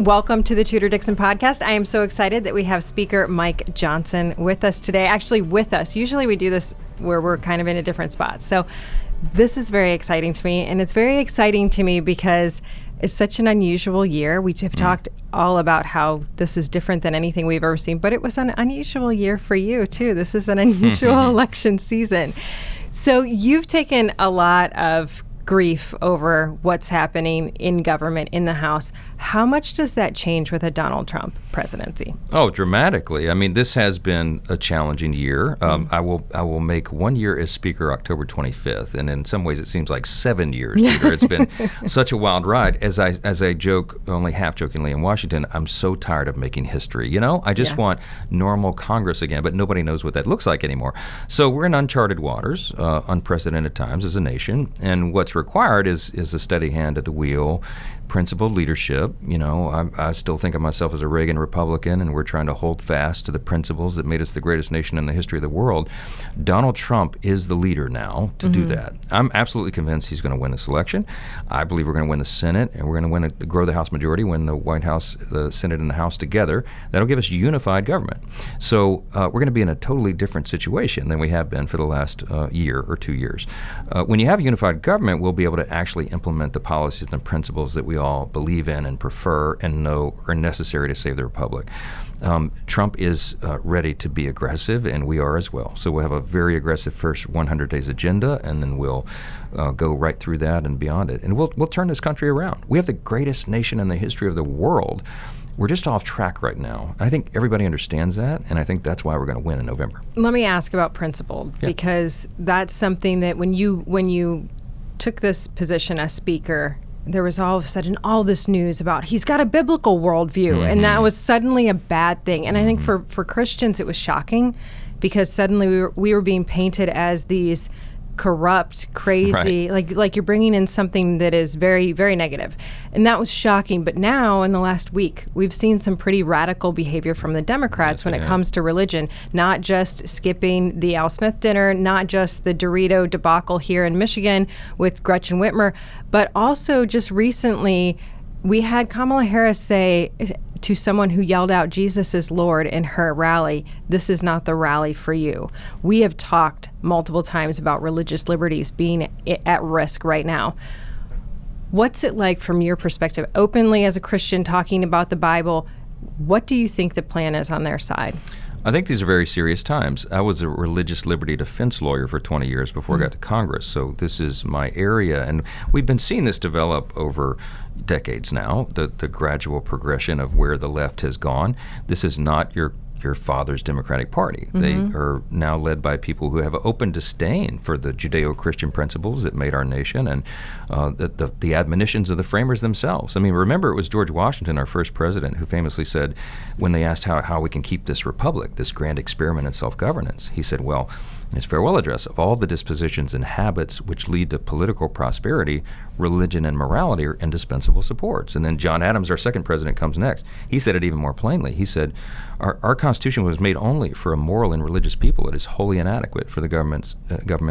Welcome to the Tudor Dixon Podcast. I am so excited that we have Speaker Mike Johnson with us today. Actually, with us. Usually we do this where we're kind of in a different spot. So this is very exciting to me. And it's very exciting to me because it's such an unusual year. We have talked all about how this is different than anything we've ever seen. But it was an unusual year for you, too. This is an unusual election season. So you've taken a lot of grief over what's happening in government, in the House. How much does that change with a Donald Trump presidency? Oh, dramatically. I mean, this has been a challenging year. I will make 1 year as Speaker October 25th, and in some ways it seems like 7 years, Peter. It's been such a wild ride. As I joke, only half-jokingly in Washington, I'm so tired of making history. You know, I just want normal Congress again, but nobody knows what that looks like anymore. So we're in uncharted waters, unprecedented times as a nation, and what's required is a steady hand at the wheel, principled leadership. You know, I still think of myself as a Reagan Republican, and we're trying to hold fast to the principles that made us the greatest nation in the history of the world. Donald Trump is the leader now to do that. I'm absolutely convinced he's going to win this election. I believe we're going to win the Senate, and we're going to grow the House majority, win the White House, the Senate, and the House together. That'll give us unified government. So we're going to be in a totally different situation than we have been for the last year or 2 years. When you have unified government, we'll be able to actually implement the policies and the principles that we all believe in and prefer and know are necessary to save the republic. Trump is ready to be aggressive, and we are as well. So we'll have a very aggressive first 100 days agenda, and then we'll go right through that and beyond it. And we'll turn this country around. We have the greatest nation in the history of the world. We're just off track right now. I think everybody understands that, and I think that's why we're going to win in November. Let me ask about principle, because that's something that when you took this position as Speaker, there was all of a sudden all this news about he's got a biblical worldview, and that was suddenly a bad thing. And I think for Christians it was shocking because suddenly we were being painted as these corrupt, crazy, like you're bringing in something that is very, very negative. And that was shocking. But now in the last week, we've seen some pretty radical behavior from the Democrats when it comes to religion, not just skipping the Al Smith dinner, not just the Dorito debacle here in Michigan with Gretchen Whitmer, but also just recently we had Kamala Harris say to someone who yelled out Jesus is Lord in her rally, this is not the rally for you. We have talked multiple times about religious liberties being at risk right now. What's it like from your perspective, openly as a Christian talking about the Bible? What do you think the plan is on their side? I think these are very serious times. I was a religious liberty defense lawyer for 20 years before I got to Congress, so this is my area. And we've been seeing this develop over decades now, the gradual progression of where the left has gone. This is not your father's Democratic Party. They are now led by people who have open disdain for the Judeo-Christian principles that made our nation and the admonitions of the framers themselves. I mean, remember, it was George Washington, our first president, who famously said, when they asked how we can keep this republic, this grand experiment in self-governance, he said, well, in his farewell address, of all the dispositions and habits which lead to political prosperity, religion and morality are indispensable supports. And then John Adams, our second president, comes next. He said it even more plainly. He said, our Constitution was made only for a moral and religious people. It is wholly inadequate for the government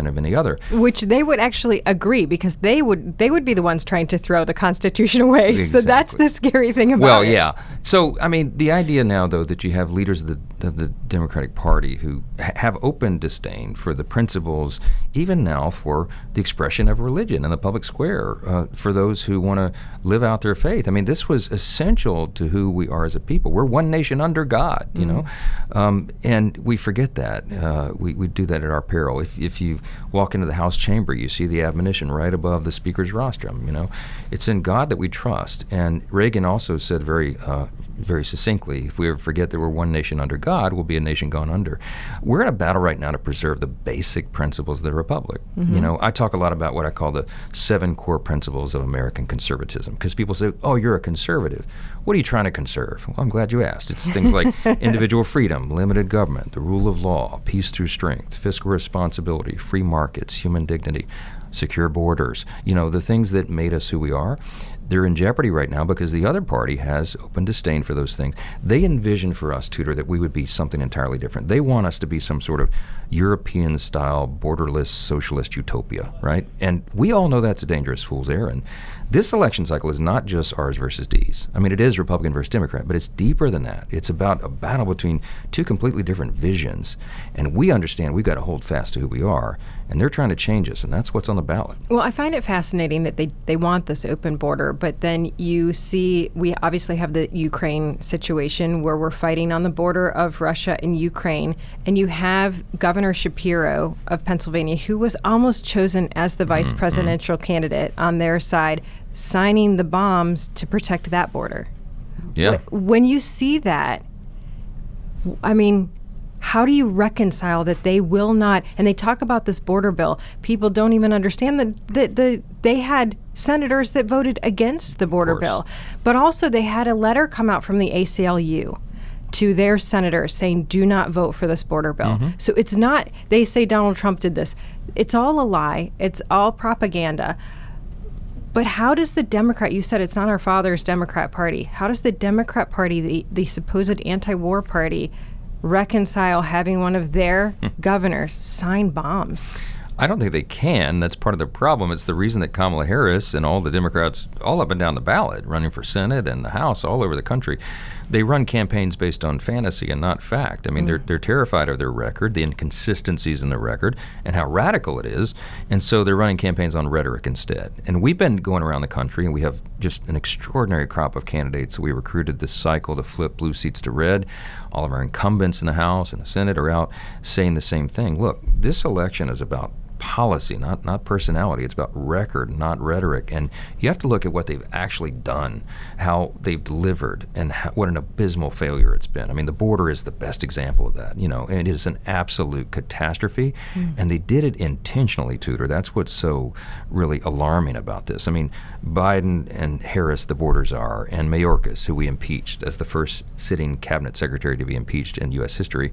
of any other. Which they would actually agree, because they would be the ones trying to throw the Constitution away. Exactly. So that's the scary thing about it. Well, yeah. So, I mean, the idea now, though, that you have leaders of the Democratic Party who have open disdain for the principles, even now for the expression of religion in the public square, for those who want to live out their faith. I mean, this was essential to who we are as a people. We're one nation under God, you know, and we forget that. We do that at our peril. If you walk into the House chamber, you see the admonition right above the Speaker's rostrum, you know. It's in God that we trust. And Reagan also said very succinctly, if we ever forget that we're one nation under God, we'll be a nation gone under. We're in a battle right now to preserve the basic principles of the republic. You know, I talk a lot about what I call the 7 core principles of American conservatism, because people say, oh, you're a conservative. What are you trying to conserve? Well, I'm glad you asked. It's things like individual freedom, limited government, the rule of law, peace through strength, fiscal responsibility, free markets, human dignity, secure borders, you know, the things that made us who we are. They're in jeopardy right now because the other party has open disdain for those things. They envision for us, Tudor, that we would be something entirely different. They want us to be some sort of European-style, borderless, socialist utopia, right? And we all know that's a dangerous fool's errand. This election cycle is not just ours versus D's. I mean, it is Republican versus Democrat, but it's deeper than that. It's about a battle between two completely different visions, and we understand we've got to hold fast to who we are, and they're trying to change us, and that's what's on the ballot. Well, I find it fascinating that they want this open border, but then you see we obviously have the Ukraine situation where we're fighting on the border of Russia and Ukraine, and you have Governor Shapiro of Pennsylvania, who was almost chosen as the vice presidential candidate on their side, signing the bombs to protect that border. Yeah. When you see that, I mean, how do you reconcile that they will not, and they talk about this border bill, people don't even understand that they had senators that voted against the border bill, but also they had a letter come out from the ACLU to their senators saying, do not vote for this border bill. So it's not, they say Donald Trump did this. It's all a lie. It's all propaganda. But how does the Democrat, you said it's not our father's Democrat Party, how does the Democrat Party, the supposed anti-war party, reconcile having one of their governors sign bombs? I don't think they can. That's part of the problem. It's the reason that Kamala Harris and all the Democrats all up and down the ballot, running for Senate and the House all over the country, they run campaigns based on fantasy and not fact. I mean, they're terrified of their record, the inconsistencies in the record, and how radical it is. And so they're running campaigns on rhetoric instead. And we've been going around the country, and we have just an extraordinary crop of candidates. We recruited this cycle to flip blue seats to red. All of our incumbents in the House and the Senate are out saying the same thing. Look, this election is about policy, not personality. It's about record, not rhetoric. And you have to look at what they've actually done, how they've delivered, and what an abysmal failure it's been. I mean, the border is the best example of that. And it is an absolute catastrophe. And they did it intentionally, Tudor. That's what's so really alarming about this. I mean, Biden and Harris, the border czar, and Mayorkas, who we impeached as the first sitting cabinet secretary to be impeached in U.S. history,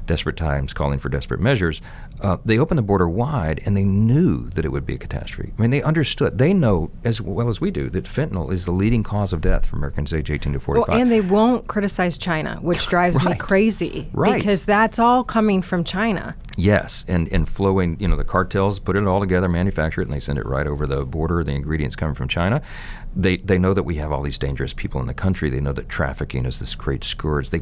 desperate times calling for desperate measures, they opened the border wide, and they knew that it would be a catastrophe. I mean, they understood. They know as well as we do that fentanyl is the leading cause of death for Americans aged 18 to 45. Well, and they won't criticize China, which drives me crazy. Right. Because that's all coming from China. Yes, and flowing, the cartels put it all together, manufacture it, and they send it right over the border, the ingredients coming from China. They know that we have all these dangerous people in the country. They know that trafficking is this great scourge. They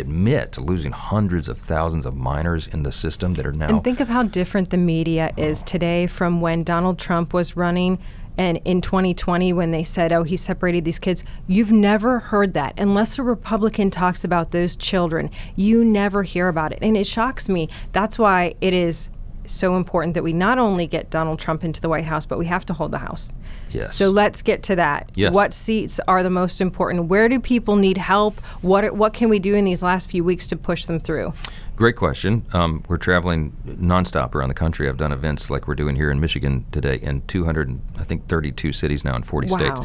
admit to losing hundreds of thousands of minors in the system that are now... And think of how different the media is today from when Donald Trump was running, and in 2020 when they said, he separated these kids. You've never heard that. Unless a Republican talks about those children, you never hear about it. And it shocks me. That's why it is so important that we not only get Donald Trump into the White House, but we have to hold the House. Yes. So let's get to that. Yes. What seats are the most important? Where do people need help? What can we do in these last few weeks to push them through? Great question. We're traveling nonstop around the country. I've done events like we're doing here in Michigan today in 32 cities now in 40 states.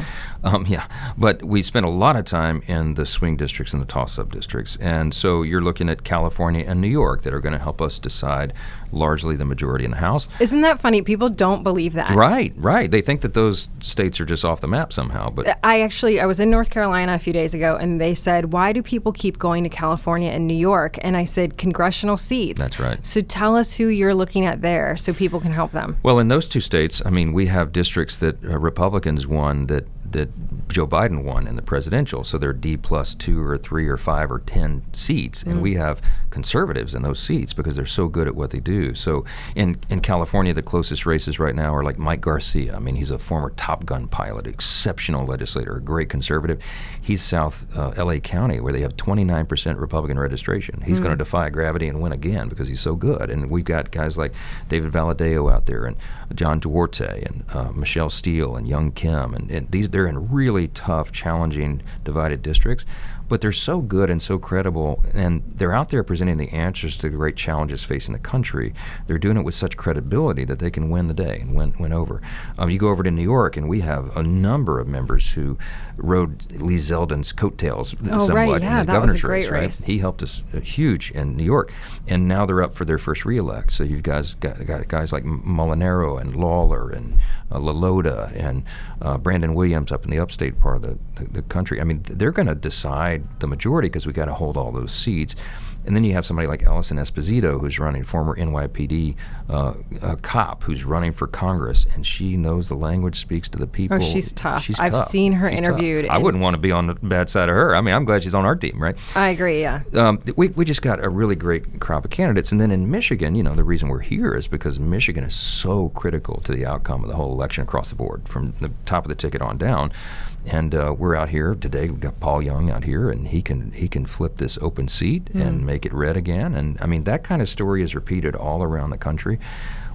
Yeah, but we spent a lot of time in the swing districts and the toss-up districts. And so you're looking at California and New York that are going to help us decide largely the majority in the House. Isn't that funny? People don't believe that. Right. They think that those states are just off the map somehow. But I was in North Carolina a few days ago, and they said, why do people keep going to California and New York? And I said, congressional seats. That's right. So tell us who you're looking at there so people can help them. Well, in those two states, I mean, we have districts that Republicans won that Joe Biden won in the presidential. So they're D plus 2 or 3 or 5 or 10 seats. And we have conservatives in those seats because they're so good at what they do. So in California, the closest races right now are like Mike Garcia. I mean, he's a former Top Gun pilot, exceptional legislator, a great conservative. He's South L.A. County, where they have 29% Republican registration. He's going to defy gravity and win again because he's so good. And we've got guys like David Valadao out there, and John Duarte, and Michelle Steele, and Young Kim. And they're in really tough, challenging, divided districts. But they're so good and so credible, and they're out there presenting the answers to the great challenges facing the country. They're doing it with such credibility that they can win the day and win over. You go over to New York, and we have a number of members who rode Lee Zeldin's coattails somewhat in the governor's race. Right? He helped us huge in New York, and now they're up for their first reelect. So you've got guys like Molinaro and Lawler and LaLota and Brandon Williams up in the upstate part of the country. I mean, they're going to decide the majority because we got to hold all those seats. And then you have somebody like Allison Esposito, who's running, former NYPD cop, who's running for Congress, and she knows the language, speaks to the people. Oh, she's tough. She's I've tough. seen her She's interviewed. tough. I wouldn't want to be on the bad side of her. I mean, I'm glad she's on our team, right? I agree, yeah. We just got a really great crop of candidates. And then in Michigan, the reason we're here is because Michigan is so critical to the outcome of the whole election across the board, from the top of the ticket on down. And we're out here today. We've got Paul Young out here, and he can flip this open seat and make it red again. And I mean, that kind of story is repeated all around the country.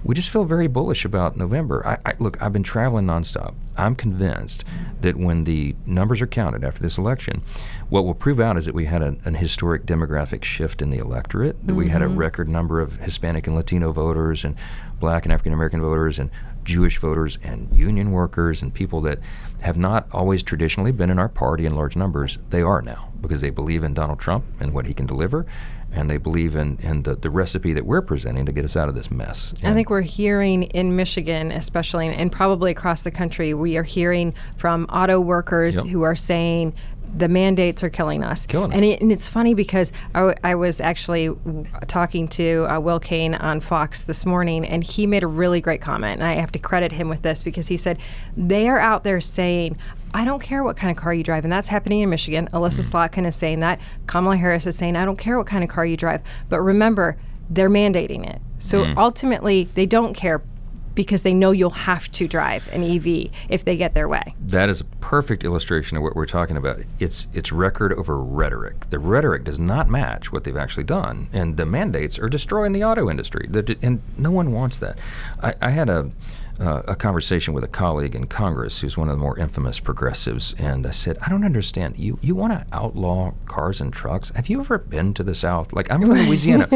We just feel very bullish about November. Look, I've been traveling nonstop. I'm convinced that when the numbers are counted after this election, what will prove out is that we had an historic demographic shift in the electorate, that we had a record number of Hispanic and Latino voters, and Black and African American voters, and Jewish voters, and union workers, and people that have not always traditionally been in our party in large numbers. They are now, because they believe in Donald Trump and what he can deliver, and they believe in the recipe that we're presenting to get us out of this mess. I think we're hearing in Michigan, especially, and probably across the country, we are hearing from auto workers who are saying the mandates are killing us. And it's funny because I was actually talking to Will Kane on Fox this morning, and he made a really great comment, and I have to credit him with this, because he said they are out there saying, I don't care what kind of car you drive. And that's happening in Michigan. Alyssa Slotkin is saying that. Kamala Harris is saying, I don't care what kind of car you drive. But remember, they're mandating it. So ultimately, they don't care, because they know you'll have to drive an EV if they get their way. That is a perfect illustration of what we're talking about. It's record over rhetoric. The rhetoric does not match what they've actually done, and the mandates are destroying the auto industry, and no one wants that. I had a conversation with a colleague in Congress who's one of the more infamous progressives, and I said, I don't understand. You want to outlaw cars and trucks? Have you ever been to the South? Like, I'm from Louisiana.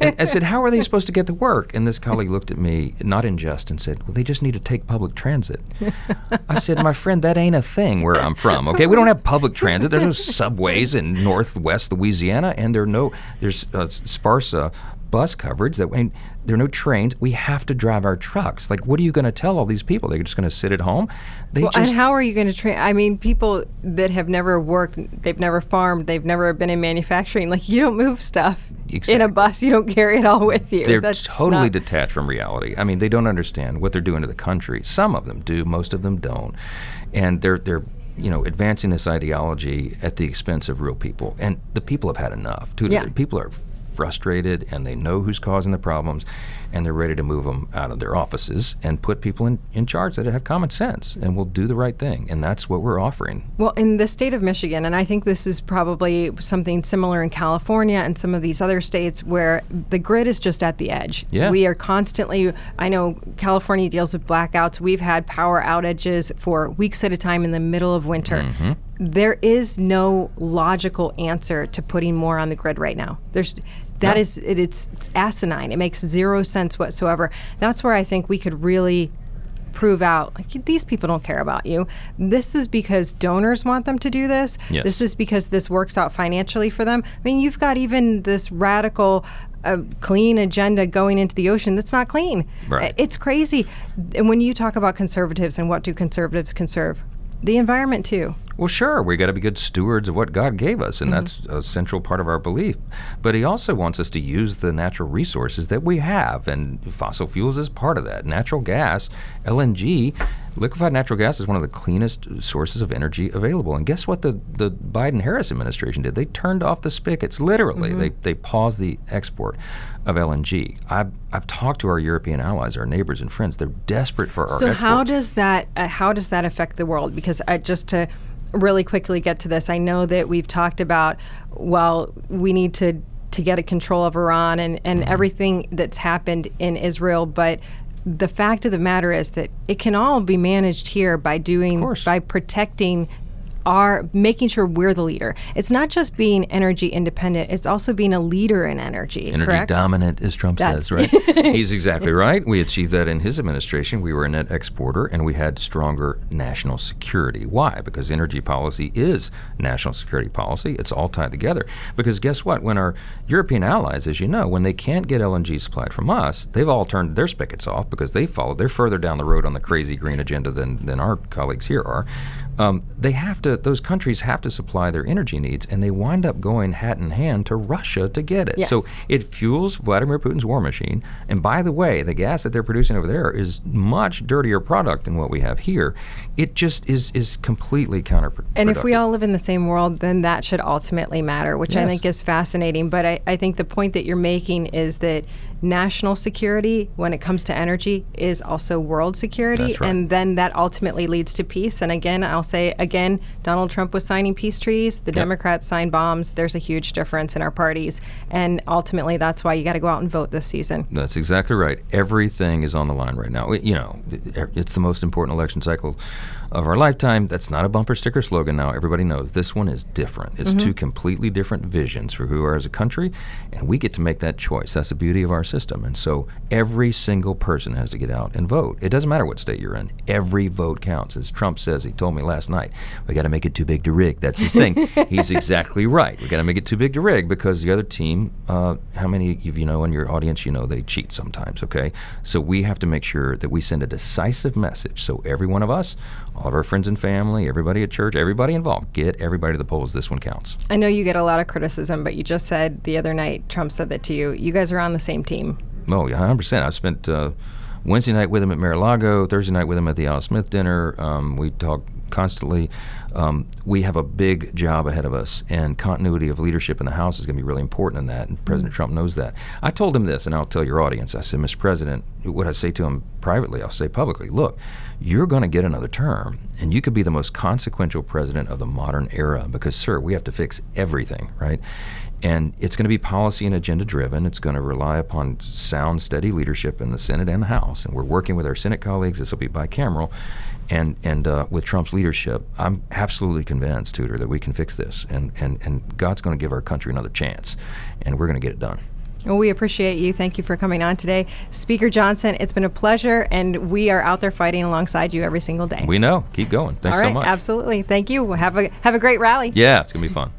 And I said, how are they supposed to get to work? And this colleague looked at me, not in jest, and said, well, they just need to take public transit. I said, my friend, that ain't a thing where I'm from, okay? We don't have public transit. There's no subways in northwest Louisiana, and there's sparse bus coverage. There are no trains. We have to drive our trucks. Like, what are you going to tell all these people? They're just going to sit at home? And how are you going to train? I mean, people that have never worked, they've never farmed, they've never been in manufacturing. Like, you don't move stuff in a bus. You don't carry it all with you. They're totally detached from reality. I mean, they don't understand what they're doing to the country. Some of them do. Most of them don't. And they're advancing this ideology at the expense of real people. And the people have had enough. People are frustrated, and they know who's causing the problems, and they're ready to move them out of their offices and put people in charge that have common sense and will do the right thing. And that's what we're offering. Well, in the state of Michigan, and I think this is probably something similar in California and some of these other states, where the grid is just at the edge. Yeah. We are constantly, I know California deals with blackouts. We've had power outages for weeks at a time in the middle of winter. There is no logical answer to putting more on the grid right now. It's asinine. It makes zero sense whatsoever. That's where I think we could really prove out, like, these people don't care about you. This is because donors want them to do this. Yes. This is because this works out financially for them. I mean, you've got even this radical clean agenda going into the ocean that's not clean. Right. It's crazy. And when you talk about conservatives and what do conservatives conserve? The environment too. Well, sure, we got to be good stewards of what God gave us, and that's a central part of our belief. But he also wants us to use the natural resources that we have, and fossil fuels is part of that. Natural gas, LNG, liquefied natural gas is one of the cleanest sources of energy available. And guess what the Biden-Harris administration did? They turned off the spigots, literally. They paused the export of LNG. I've talked to our European allies, our neighbors and friends. They're desperate for our exports. So how does that affect the world? Because just to really quickly get to this, I know that we've talked about, well, we need to get a control of Iran and everything that's happened in Israel, but the fact of the matter is that it can all be managed here by protecting making sure we're the leader. It's not just being energy independent, it's also being a leader in energy, correct? Dominant, as Trump says, right? He's exactly right. We achieved that in his administration. We were a net exporter, and we had stronger national security. Why? Because energy policy is national security policy. It's all tied together. Because guess what? When our European allies, as you know, when they can't get LNG supplied from us, they've all turned their spigots off because they're further down the road on the crazy green agenda than our colleagues here are. those countries have to supply their energy needs, and they wind up going hat in hand to Russia to get it. Yes. So it fuels Vladimir Putin's war machine. And by the way, the gas that they're producing over there is much dirtier product than what we have here. It just is completely counterproductive. And if we all live in the same world, then that should ultimately matter, which I think is fascinating. But I think the point that you're making is that national security, when it comes to energy, is also world security. That's right. And then that ultimately leads to peace. And again, I'll say again, Donald Trump was signing peace treaties. The Democrats signed bombs. There's a huge difference in our parties. And ultimately, that's why you got to go out and vote this season. That's exactly right. Everything is on the line right now. It's the most important election cycle of our lifetime. That's not a bumper sticker slogan now. Everybody knows this one is different. It's two completely different visions for who we are as a country, and we get to make that choice. That's the beauty of our system. And so every single person has to get out and vote. It doesn't matter what state you're in. Every vote counts. As Trump says, he told me last night, we got to make it too big to rig. That's his thing. He's exactly right. We got to make it too big to rig because the other team, how many of you know in your audience, they cheat sometimes, okay? So we have to make sure that we send a decisive message. So every one of us, all of our friends and family, everybody at church, everybody involved, get everybody to the polls. This one counts. I know you get a lot of criticism, but you just said the other night, Trump said that to you. You guys are on the same team. Oh, yeah, 100%. I've spent Wednesday night with him at Mar-a-Lago, Thursday night with him at the Al Smith dinner. We talk constantly. We have a big job ahead of us, and continuity of leadership in the House is going to be really important in that, and President Trump knows that. I told him this, and I'll tell your audience. I said, Mr. President, what I say to him privately, I'll say publicly, look, you're going to get another term, and you could be the most consequential president of the modern era because, sir, we have to fix everything, right? And it's going to be policy and agenda driven. It's going to rely upon sound, steady leadership in the Senate and the House. And we're working with our Senate colleagues. This will be bicameral. And with Trump's leadership, I'm absolutely convinced, Tudor, that we can fix this. And God's going to give our country another chance. And we're going to get it done. Well, we appreciate you. Thank you for coming on today. Speaker Johnson, it's been a pleasure, and we are out there fighting alongside you every single day. We know. Keep going. Thanks so much. Absolutely. Thank you. Have a great rally. Yeah, it's going to be fun.